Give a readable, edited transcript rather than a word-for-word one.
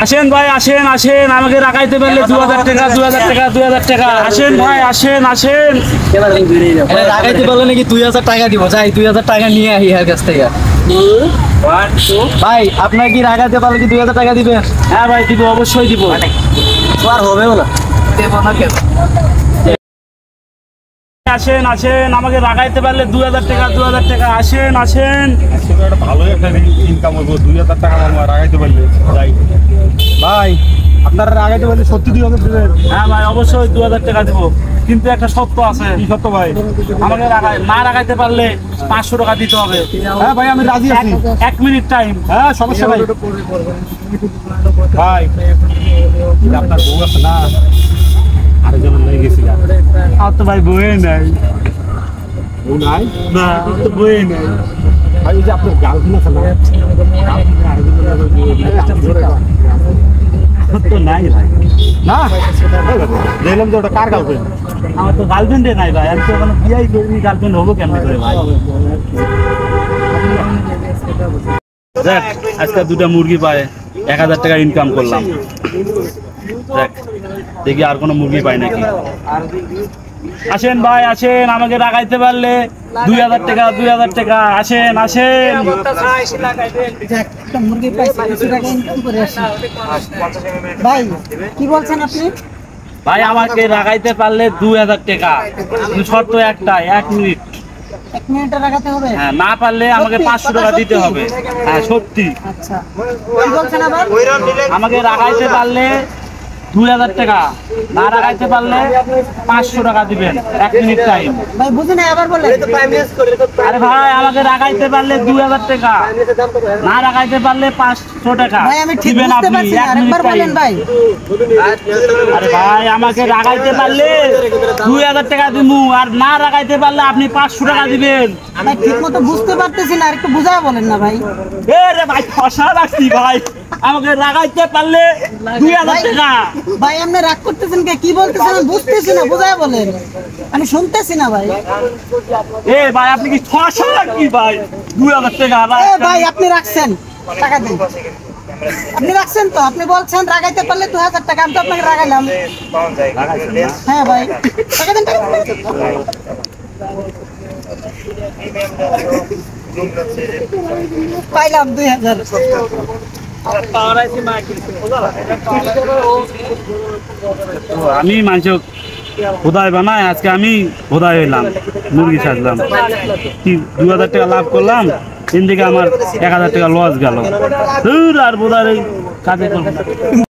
আসেন ভাই আসেন আসেন আমাকে রাখাইতে পারলে 2000 টাকা 2000 টাকা 2000 টাকা আসেন ভাই আসেন আসেন রাখাইতে পারলে নাকি 2000 টাকা দিব যাই 2000 টাকা নিয়ে আহি এর কাছ থেকে ভাই আপনার কি রাখাইতে পারলে কি 2000 টাকা দিবেন? হ্যাঁ ভাই দিব অবশ্যই দিব আর হবে না দেব না কেন আসেন আসেন আমাকে রাখাইতে পারলে 2000 টাকা 2000 টাকা আসেন আসেন একটা ভালো একটা ইনকাম হইব 2000 টাকা আমার রাখাইতে পারলে যাই ভাই আপনারা রাখাইতে পারলে সত্যি 2000 দিবেন? হ্যাঁ ভাই অবশ্যই 2000 টাকা দিব কিন্তু একটা শর্ত আছে। কি সত্য ভাই? আমাকে না রাখাইতে পারলে 500 টাকা দিতে হবে। হ্যাঁ ভাই আমি রাজি আছি। 1 মিনিট টাইম। হ্যাঁ সমস্যা ভাই। ভাই আপনার বউ আছে না আরেকজন নিয়ে গেছি আর তো ভাই বই নাই বউ নাই না তো বই নাই ভাই এই যে আপনার গার্লফ্রেন্ড আছে না তো নাই ভাই না দেখলাম যে ওটা কার গার্লফ্রেন্ড? আমার তো গার্লফ্রেন্ডে নাই ভাই আমি তো এখনো বিয়াই করিনি গার্লফ্রেন্ড হবো কেমন করে ভাই দেখ আজকে দুটা মুরগি পায় 1000 টাকা ইনকাম করলাম দেখ দেখি আর কোনো মুরগি পাই নাকি আসেন ভাই আসেন আমাকে রাখাইতে পারলে 2000 টাকা 2000 টাকা আসেন আসেন মুরগি পাইছি 200 টাকা ইনকাম করে আসি ভাই কি বলছেন আপনি? ভাই আমাকে রাখাইতে পারলে 2000 টাকা শর্ত একটাই 1 মিনিট 1 মিনিটে রাখাতে হবে? হ্যাঁ না পারলে আমাকে 500 টাকা দিতে হবে। হ্যাঁ সত্যি আচ্ছা কি বলছেন আবার? আমাকে রাখাইতে পারলে 2000 টাকা না রাখাইতে পারলে 500 টাকা দিবেন 1 মিনিট টাইম। ভাই বুঝি না আবার বলেন। আরে ভাই আমাকে রাখাইতে পারলে 2000 টাকা না রাখাইতে পারলে 500 টাকা ভাই আমি ঠিক দিবেন বুঝতে আপনি পারছি না 1 আরেকবার মিনিট বলেন টাইম। ভাই। আরে ভাই আমাকে রাখাইতে পারলে 2000 টাকা দিমু আর না রাখাইতে পারলে আপনি 500 টাকা দিবেন। ভাই ঠিকমতো বুঝতে পারতেছি না আরেকটু বুঝায় বলেন না ভাই। এ রে ভাই ফসা রাখছি ভাই আমাকে রাখাইতে পারলে 2000 টাকা। ভাই আপনি রাগ করতেছেন কি বলতেছেন আমি বুঝতেছি না বুঝায় বলেন আমি শুনতেছি না ভাই। এ ভাই আপনি কি ফসা রাখছি ভাই 2000 টাকা এ ভাই আপনি রাখছেন টাকা দেন আপনি রাখছেন তো আপনি বলছেন রাগাইতে পারলে 2000 টাকা আমি তো আপনাকে রাগাইলাম। হ্যাঁ ভাই টাকা দেন টাকা দেন। পাইলাম 2000 আমি মানুষ খোদাই বানাই আজকে আমি খোদাই হইলাম মুরগি ছাড়লাম কি 2000 টাকা লাভ করলাম তিন দিকে আমার 1000 টাকা লস গেল আর বোধহয় কাজে করলাম।